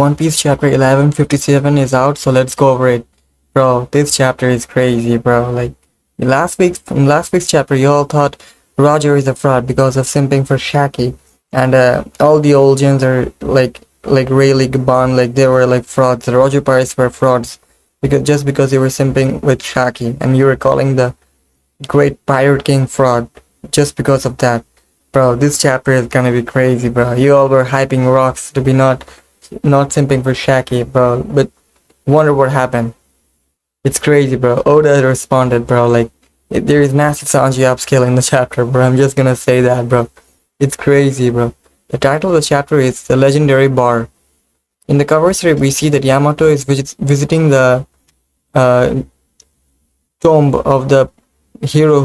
One Piece chapter 1157 is out, so let's go over it. Bro, this chapter is crazy, bro. Like, from last week's chapter, you all thought Roger is a fraud because of simping for Shaki, and all the old gens are like Rayleigh Gaban, like they were like frauds. The Roger Pirates were frauds because they were simping with Shaki, and you were calling the Great Pirate King fraud just because of that. Bro, this chapter is gonna be crazy, bro. You all were hyping rocks to be not simping for Shaki, bro. But wonder what happened. It's crazy, bro. Oda responded, bro. Like, there is massive Sanji upscale in the chapter, bro. I'm just gonna say that, bro. It's crazy, bro. The title of the chapter is The Legendary Bar. In the cover story, we see that Yamato is visiting the tomb of the hero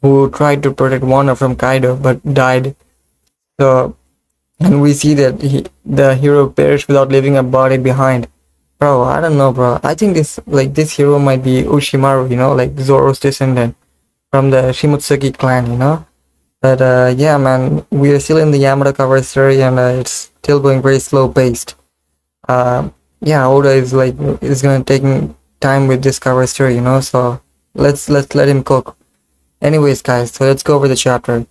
who tried to protect Wano from Kaido but died. So, and we see that the hero perished without leaving a body behind. Bro, I don't know, bro. I think this hero might be Ushimaru, like Zoro's descendant from the Shimotsuki clan, But yeah, man, we are still in the Yamato cover story, and it's still going very slow paced. Yeah, Oda is gonna take time with this cover story, So let's let him cook. Anyways, guys, so let's go over the chapter.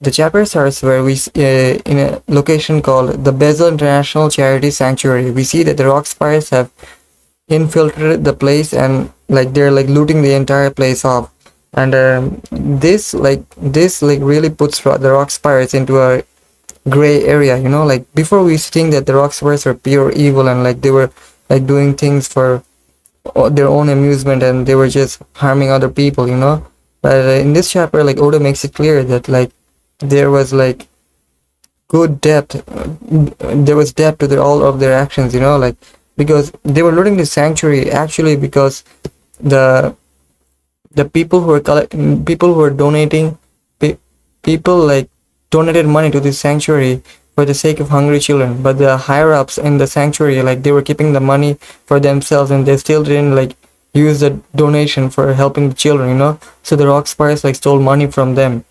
The chapter starts where we in a location called the Bezel International Charity Sanctuary. We see that the rock spires have infiltrated the place, and they're looting the entire place off. And this really puts the rock spires into a gray area. Before we used to think that the rock spires were pure evil, and they were doing things for their own amusement, and they were just harming other people. But in this chapter, Oda makes it clear that there was good depth. There was depth to all of their actions, because they were looting the sanctuary actually because the people who were donating, people donated money to this sanctuary for the sake of hungry children. But the higher ups in the sanctuary, they were keeping the money for themselves, and they still didn't use the donation for helping the children, So the rock spires stole money from them.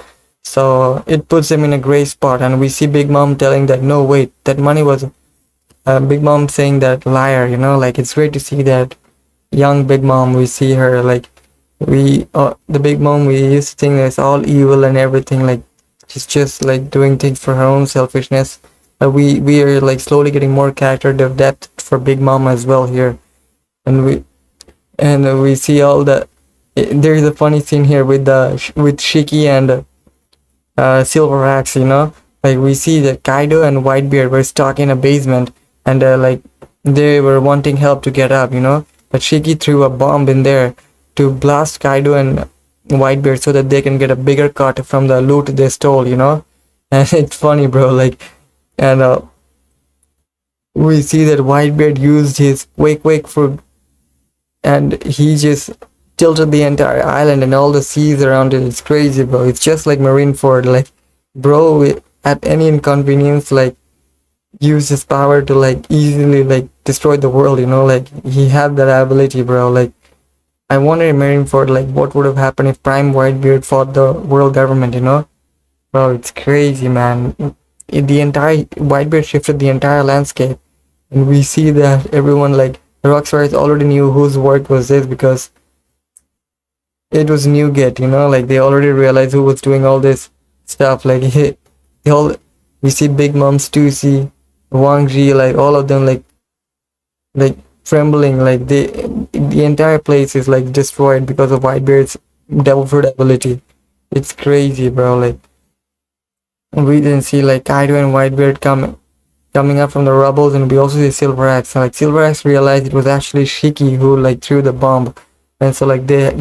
So it puts them in a gray spot, and we see Big Mom telling that no, wait, that money was Big Mom saying that liar, it's great to see that young Big Mom. We see her the Big Mom we used to think it's all evil and everything, she's just doing things for her own selfishness. But we are slowly getting more character depth for Big Mom as well here, and we see all the. There is a funny scene here with Shiki and Silver Axe, we see that Kaido and Whitebeard were stuck in a basement, and they were wanting help to get up, but Shiki threw a bomb in there to blast Kaido and Whitebeard so that they can get a bigger cut from the loot they stole, and it's funny, bro, and we see that Whitebeard used his wake for, and he just tilted the entire island and all the seas around it. It's crazy, bro. It's just like Marineford, bro, at any inconvenience, use his power to easily destroy the world, he had that ability, bro. I wonder in Marineford, what would have happened if Prime Whitebeard fought the world government, Bro, it's crazy, man. The entire Whitebeard shifted the entire landscape, and we see that everyone the Rockstars already knew whose work was this because it was Newgate, they already realized who was doing all this stuff. We see Big Mom, Stussy, Wang Ji, all of them trembling, the entire place is destroyed because of Whitebeard's devil fruit ability. It's crazy, bro. We then see Kaido and Whitebeard coming up from the rubbles, and we also see Silver Axe. Silver Axe realized it was actually Shiki who threw the bomb. And so they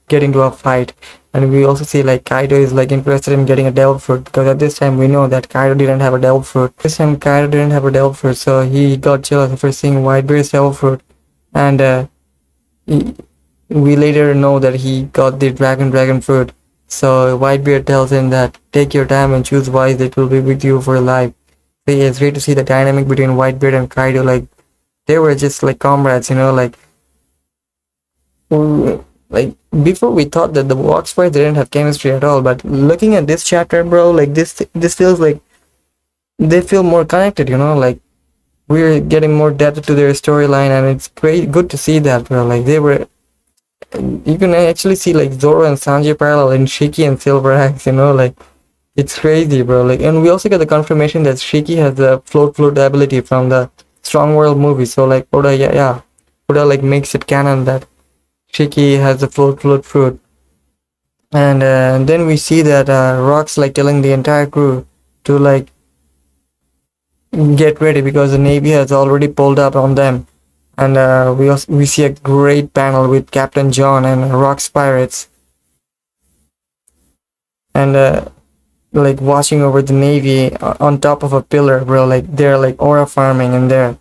get into a fight, and we also see Kaido is interested in getting a devil fruit, because at this time we know that Kaido didn't have a devil fruit. This time Kaido didn't have a devil fruit, so he got jealous after seeing Whitebeard's devil fruit, and we later know that he got the dragon fruit. So Whitebeard tells him that take your time and choose wise, it will be with you for life. So yeah, it's great to see the dynamic between Whitebeard and Kaido. They were just comrades, before we thought that the rock spires didn't have chemistry at all, but looking at this chapter, bro, this feels they feel more connected, we're getting more depth to their storyline, and it's great, good to see that, bro. Like they were, you can actually see like Zoro and Sanji parallel in Shiki and Silver Axe. Like it's crazy, bro. Like, and we also get the confirmation that Shiki has the float ability from the Strong World movie. So like Oda, yeah, Oda like makes it canon that Shiki has the float fruit. And then we see that Rock's like telling the entire crew to like get ready because the Navy has already pulled up on them. And we see a great panel with Captain John and Rock's pirates, and like watching over the Navy on top of a pillar, bro. Like they're like aura farming in there.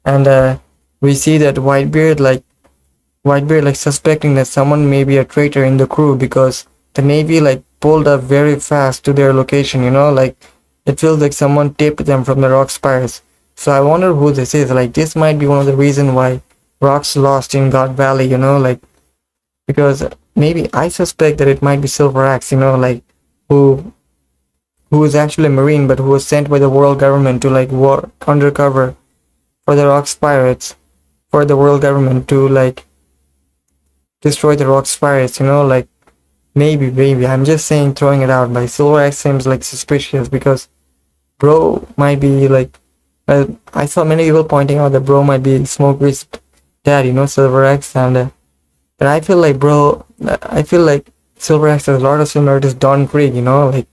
And we see that Whitebeard like suspecting that someone may be a traitor in the crew because the Navy like pulled up very fast to their location. Like it feels like someone taped them from the Rock Spires. So I wonder who this is. Like this might be one of the reasons why Rock's lost in God Valley. Like because maybe I suspect that it might be Silver Axe. Like who is actually a Marine but who was sent by the world government to like work undercover for the Rock's pirates, for the world government to like destroy the Rock's pirates. Like maybe I'm just saying, throwing it out. But Silver Axe seems like suspicious because bro might be like, I saw many people pointing out that bro might be Smoker's dad, Silver Axe, and I feel like Silver Axe has a lot of similarities to Don Krieg. Like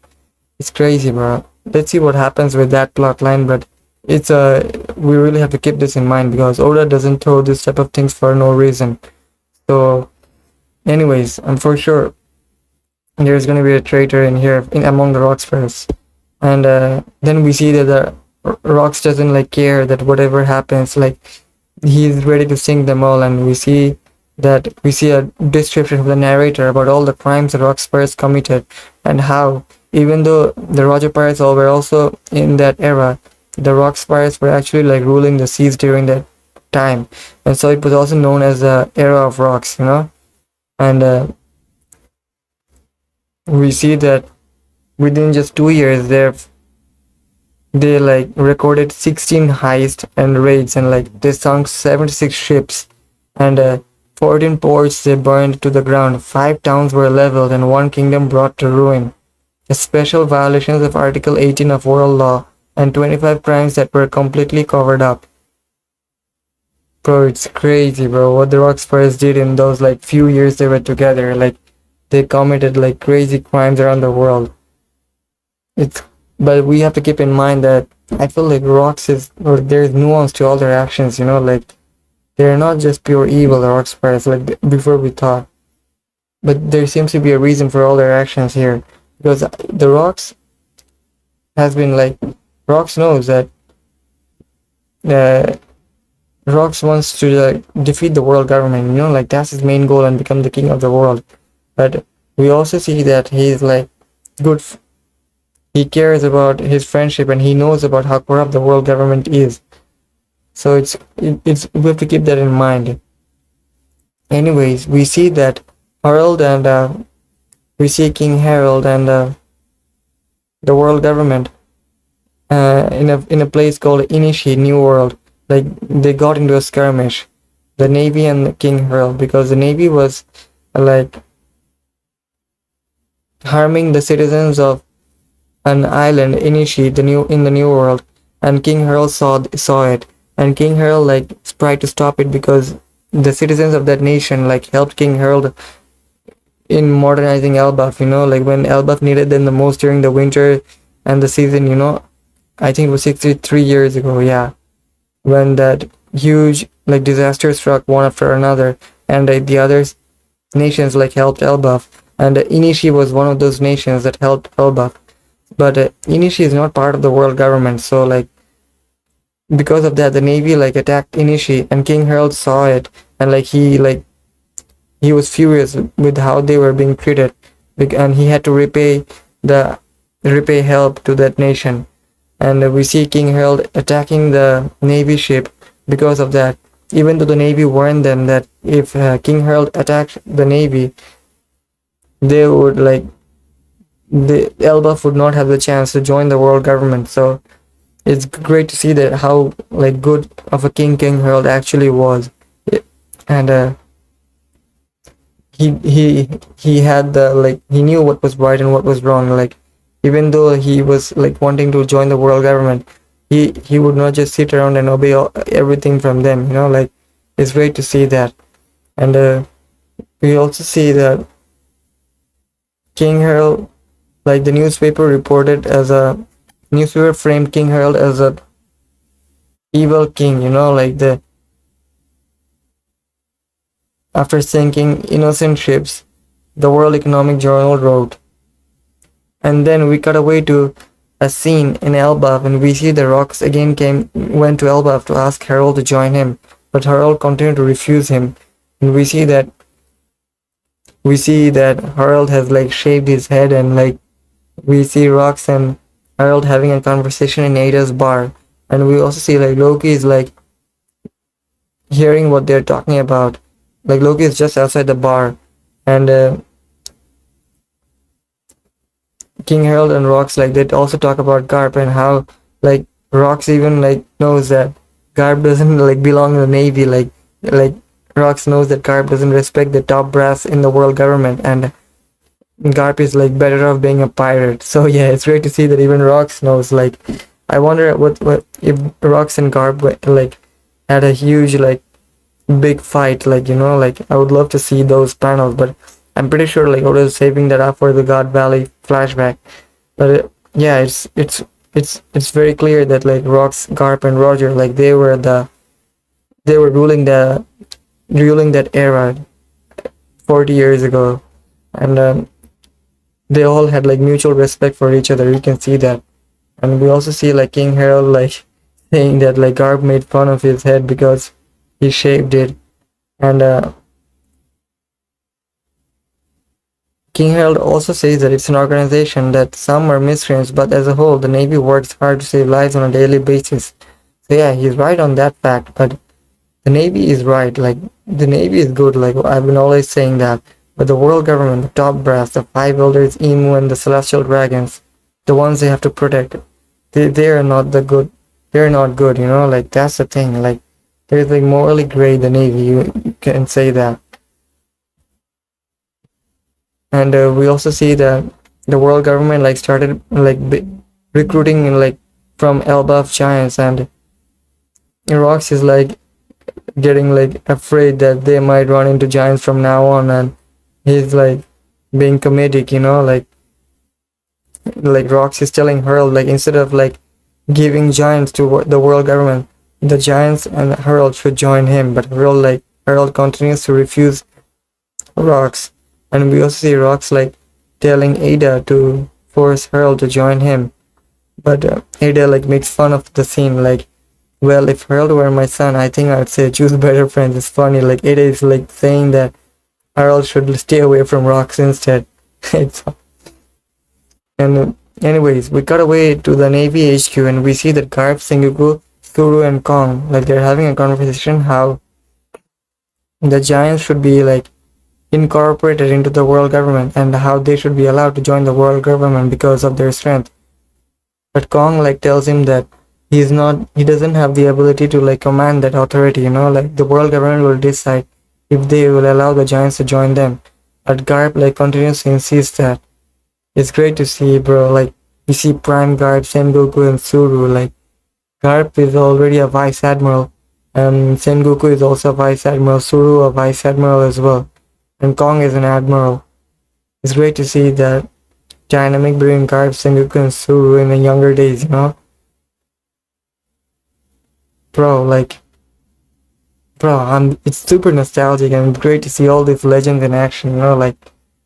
it's crazy, bro. Let's see what happens with that plot line, but it's we really have to keep this in mind because Oda doesn't throw this type of things for no reason. So anyways, I'm for sure there's gonna be a traitor in here among the Rocks first. And then we see that the Rocks doesn't like care that whatever happens, like he's ready to sink them all. And we see a description of the narrator about all the crimes the Rocks pirates committed, and how even though the Roger pirates all were also in that era, the Rocks pirates were actually like ruling the seas during that time, and so it was also known as the era of Rocks. And we see that within just 2 years they like recorded 16 heists and raids, and like they sunk 76 ships, and 14 ports they burned to the ground, 5 towns were leveled, and 1 kingdom brought to ruin. The special violations of Article 18 of world law, and 25 crimes that were completely covered up. Bro, it's crazy, bro, what the Rockspurs did in those like few years they were together. Like they committed like crazy crimes around the world. But we have to keep in mind that I feel like there's nuance to all their actions. Like they're not just pure evil, the Rockspurs, like before we thought. But there seems to be a reason for all their actions here, because the Rocks has been like, Rocks knows that Rocks wants to like defeat the world government, like that's his main goal and become the king of the world. But we also see that he's like good. He cares about his friendship, and he knows about how corrupt the world government is. So it's we have to keep that in mind. Anyways, we see that Harold and we see King Harold and the world government in a place called Inishi New World. Like they got into a skirmish, the Navy and King Harold, because the Navy was like harming the citizens of an island, Inishi, in the New World, and King Harold saw it, and King Harold like tried to stop it because the citizens of that nation like helped King Harold in modernizing Elbaf. Like when Elbaf needed them the most during the winter and the season. I think it was 63 years ago. Yeah, when that huge like disaster struck one after another, and the other nations like helped Elbaf, and Inishi was one of those nations that helped Elbaf. But Inishi is not part of the world government, so like because of that the Navy like attacked Inishi, and King Harold saw it, and like he was furious with how they were being treated, and he had to repay help to that nation. And we see King Harold attacking the Navy ship because of that, even though the Navy warned them that if King Harold attacked the Navy, they would like the Elbaf would not have the chance to join the world government. So it's great to see that how like good of a King Harold actually was. And he had the like he knew what was right and what was wrong. Like even though he was like wanting to join the world government, he would not just sit around and obey everything from them. Like it's great to see that. And we also see that King Harold, like the newspaper framed King Harold as a evil king. Like the after sinking innocent ships, the World Economic Journal wrote. And then we cut away to a scene in Elbaf, and we see the Rocks again went to Elbaf to ask Harold to join him, but Harold continued to refuse him. And we see that Harold has like shaved his head, and like we see Rocks and Harold having a conversation in Ada's bar, and we also see like Loki is like hearing what they're talking about. Like Loki is just outside the bar, and King Harold and Rox like they also talk about Garp and how like Rox even like knows that Garp doesn't like belong in the Navy. Like Rox knows that Garp doesn't respect the top brass in the world government, and Garp is like better off being a pirate. So yeah, it's great to see that even Rox knows. Like I wonder what if Rox and Garp like had a huge like big fight. Like like I would love to see those panels, but I'm pretty sure like Oda is saving that up for the God Valley flashback. But yeah, it's very clear that like Rox, Garp, and Roger like they were ruling that era 40 years ago, and they all had like mutual respect for each other. You can see that, and we also see like King Harold like saying that like Garp made fun of his head because he shaved it, and King Harold also says that it's an organization that some are miscreants, but as a whole, the Navy works hard to save lives on a daily basis. So yeah, he's right on that fact, but the Navy is right. Like, the Navy is good, like, I've been always saying that. But the world government, the top brass, the Five Elders, Emu, and the Celestial Dragons, the ones they have to protect, they are not the good. They're not good, like, that's the thing. Like, they're like morally gray, the Navy, you can say that. And we also see that the world government like started like recruiting like from Elbaf giants, and Rox is like getting like afraid that they might run into giants from now on, and he's like being comedic, like Rox is telling Harold like instead of like giving giants to the world government, the giants and Harold should join him, but Harold continues to refuse Rox. And we also see Rox like telling Ada to force Harold to join him, but Ada like makes fun of the scene. Like, well, if Harold were my son, I think I'd say choose better friends. It's funny. Like Ada is like saying that Harold should stay away from Rox instead. It's and anyways, we cut away to the Navy HQ, and we see that Garp, Sengoku, Suru, and Kong like they're having a conversation how the giants should be like incorporated into the world government and how they should be allowed to join the world government because of their strength. But Kong like tells him that he doesn't have the ability to like command that authority, like the world government will decide if they will allow the giants to join them. But Garp like continues to insist that. It's great to see, bro. Like you see Prime Garp, Sengoku, and Suru. Like Garp is already a vice admiral, and Sengoku is also a vice admiral. Suru a vice admiral as well, and Kong is an admiral. It's great to see that dynamic between Garp, Sengoku, and Suru in the younger days, Bro, it's super nostalgic, and it's great to see all these legends in action, like,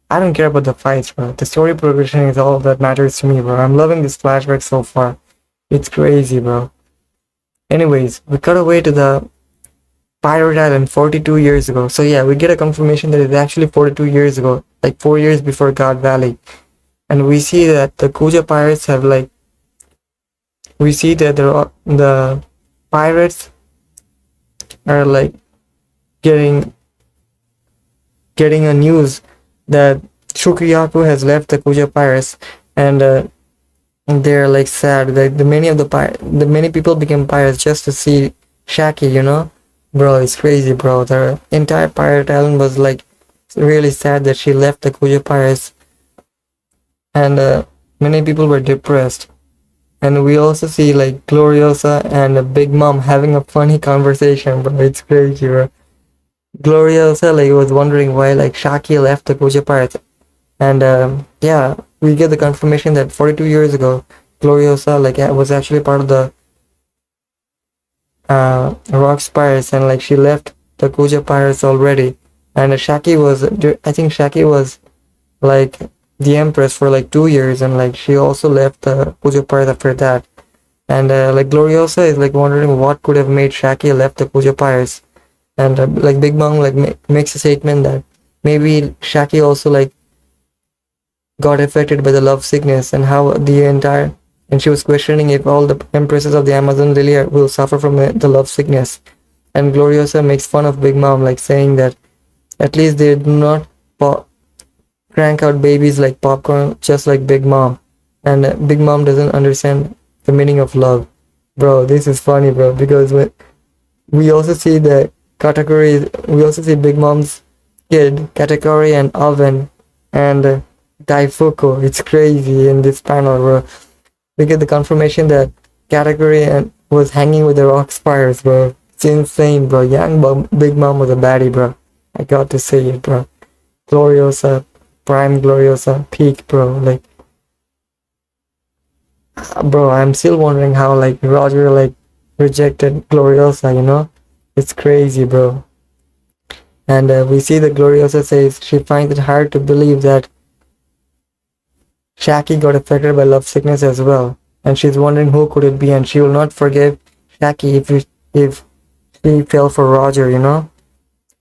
I don't care about the fights, bro. The story progression is all that matters to me, bro. I'm loving this flashback so far. It's crazy, bro. Anyways, we cut away to the Pirate Island 42 years ago. So yeah, we get a confirmation that it's actually 42 years ago, like 4 years before God Valley. And we see that the Kuja pirates have like, we see that the pirates are like getting a news that Shakuyaku has left the Kuja pirates, and they're like sad. Like the many people became pirates just to see Shaki, you know? Bro, it's crazy, bro. The entire pirate island was like really sad that she left the Kuja pirates, and many people were depressed. And we also see like Gloriosa and Big Mom having a funny conversation, bro. It's crazy, bro. Gloriosa like was wondering why like Shaki left the Kuja pirates, and yeah, we get the confirmation that 42 years ago, Gloriosa like was actually part of the Rock's pirates, and like she left the Kuja pirates already. And Shaki was, I think Shaki was like the empress for like 2 years, and like she also left the Kuja pirates after that. And like Gloriosa is like wondering what could have made Shaki left the Kuja pirates. And like Big Mom like makes a statement that maybe Shaki also like got affected by the love sickness, and how the entire, and she was questioning if all the empresses of the Amazon lily will suffer from the love sickness. And Gloriosa makes fun of Big Mom, like saying that at least they do not crank out babies like popcorn, just like Big Mom. And Big Mom doesn't understand the meaning of love. Bro, this is funny, bro, because we also see the category, we also see Big Mom's kid, category and Oven, and Daifuku. It's crazy in this panel, bro. We get the confirmation that category and was hanging with the rock spires, bro. It's insane, bro. Big Mom was a baddie, bro. I got to say it, bro. Gloriosa, prime Gloriosa, peak, bro. Like, bro, I'm still wondering how like Roger like rejected Gloriosa, you know? It's crazy, bro. And we see that Gloriosa says she finds it hard to believe that Shaki got affected by love sickness as well, and she's wondering who could it be, and she will not forgive Shaki if she fell for Roger, you know.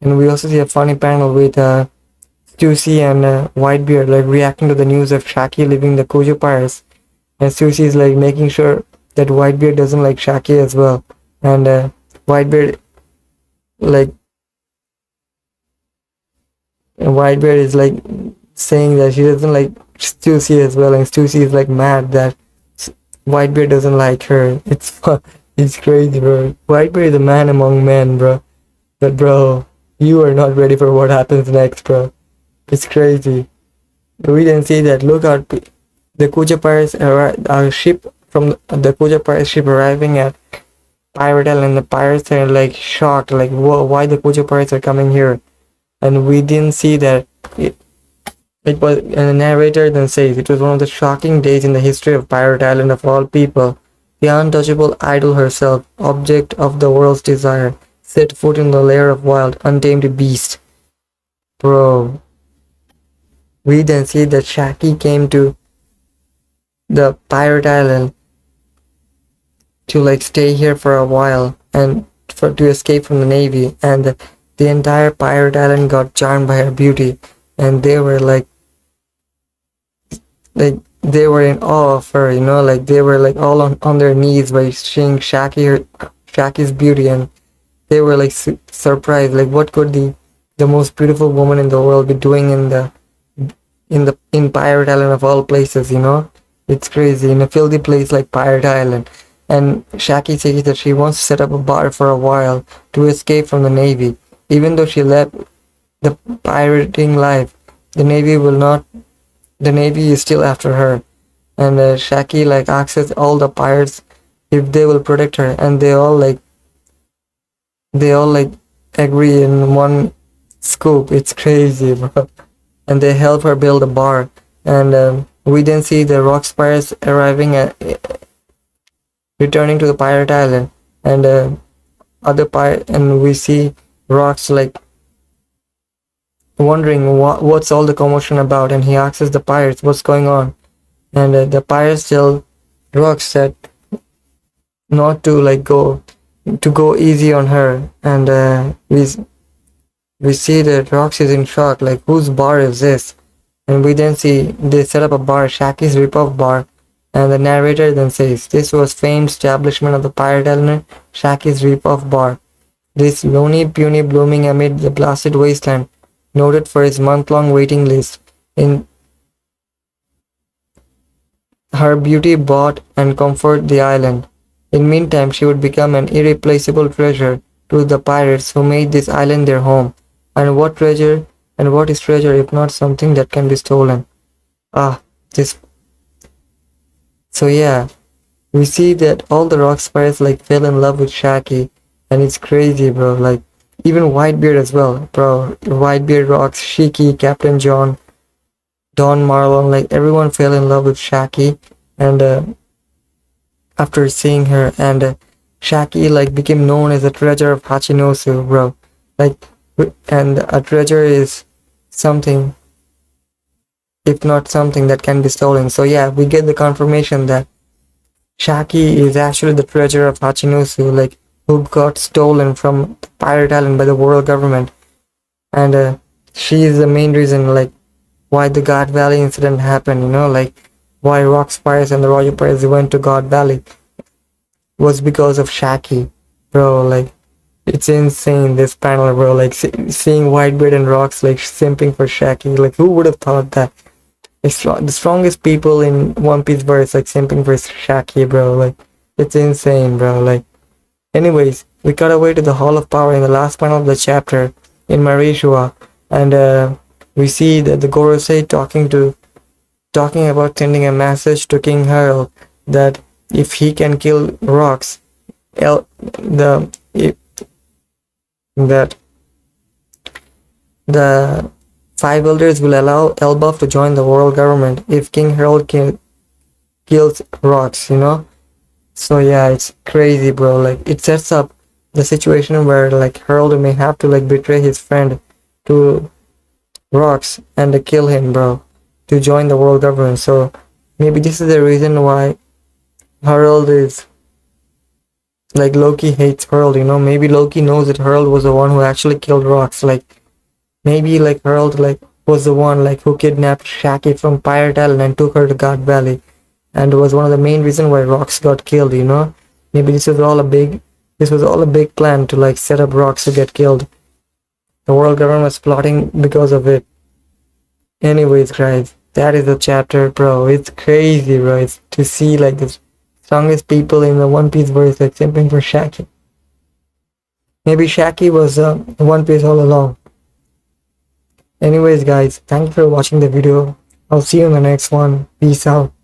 And we also see a funny panel with Stussy and Whitebeard like reacting to the news of Shaki leaving the Kuju Pirates, and Stussy is like making sure that Whitebeard doesn't like Shaki as well, and Whitebeard like Whitebeard is like saying that she doesn't like Stussy as well, and Stussy is like mad that Whitebeard doesn't like her. It's crazy, bro. Whitebeard is a man among men, bro. But bro, you are not ready for what happens next, bro. It's crazy. We didn't see that. Look out, the Kuja Pirates our ship from the Kuja Pirates ship arriving at Pirate Island. The pirates are like shocked, like why the Kuja Pirates are coming here, and we didn't see that. It was, and the narrator then says, it was one of the shocking days in the history of Pirate Island of all people. The untouchable idol herself, object of the world's desire, set foot in the lair of wild, untamed beast. Bro. We then see that Shaki came to the Pirate Island to like stay here for a while and to escape from the Navy, and the entire Pirate Island got charmed by her beauty, and they were like they were in awe of her, you know, like they were like all on their knees by seeing Shaki's beauty, and they were like surprised, like what could the most beautiful woman in the world be doing in Pirate Island of all places, you know? It's crazy, in a filthy place like Pirate Island. And Shaki says that she wants to set up a bar for a while to escape from the Navy. Even though she left the pirating life, the Navy is still after her. And Shaki like asks all the pirates if they will protect her, and they all agree in one scoop. It's crazy, bro. And they help her build a bar, and we then see the rock pirates arriving at returning to the pirate island, and and we see Rocks like wondering what's all the commotion about, and he asks the pirates what's going on, and the pirates tell Rocks that not to like go easy on her, and we see that Rocks is in shock, like whose bar is this? And we then see they set up a bar, Shaki's Ripoff Bar, and the narrator then says this was famed establishment of the pirate element, Shaki's Ripoff Bar. This lonely puny blooming amid the blasted wasteland, noted for its month-long waiting list. her beauty bought and comforted the island. In meantime, she would become an irreplaceable treasure to the pirates who made this island their home. And what treasure and what is treasure if not something that can be stolen? Ah, this. So yeah, we see that all the rock spirits like fell in love with Shaki, and it's crazy, bro. Like even Whitebeard as well, bro. Whitebeard rocks, Shiki, Captain John, Don Marlon, like everyone fell in love with Shaki, and after seeing her, and Shaki like became known as the treasure of Hachinosu, bro. Like, and a treasure is something, if not something that can be stolen. So yeah, we get the confirmation that Shaki is actually the treasure of Hachinosu, like who got stolen from Pirate Island by the world government, and she is the main reason, like why the God Valley incident happened. You know, like why Rock Spires and the Royal Pirates went to God Valley was because of Shaki, bro. Like it's insane this panel, bro. Like seeing Whitebeard and Rocks like simping for Shaki. Like who would have thought that? The strongest people in One Piece verse like simping for Shaki, bro. Like it's insane, bro. Like anyways, we cut away to the Hall of Power in the last panel of the chapter in Marishua, and we see that the Gorosei talking about sending a message to King Harold that if he can kill Rocks, that the five elders will allow Elbaf to join the world government if King Harold kills Rocks, you know? So yeah, it's crazy, bro. Like it sets up the situation where like Harold may have to like betray his friend to Rocks and kill him, bro, to join the world government. So maybe this is the reason why Harold is like Loki hates Harold, you know? Maybe Loki knows that Harold was the one who actually killed Rocks. Like maybe like Harold like was the one like who kidnapped Shaki from Pirate Island and took her to God Valley, and was one of the main reason why Rocks got killed, you know? Maybe this was all a big plan to like set up Rocks to get killed. The world government was plotting because of it. Anyways, guys, that is the chapter, bro. It's crazy, bro. It's to see like the strongest people in the One Piece verse like simping for Shaki. Maybe Shaki was One Piece all along. Anyways, guys, thank you for watching the video. I'll see you in the next one. Peace out.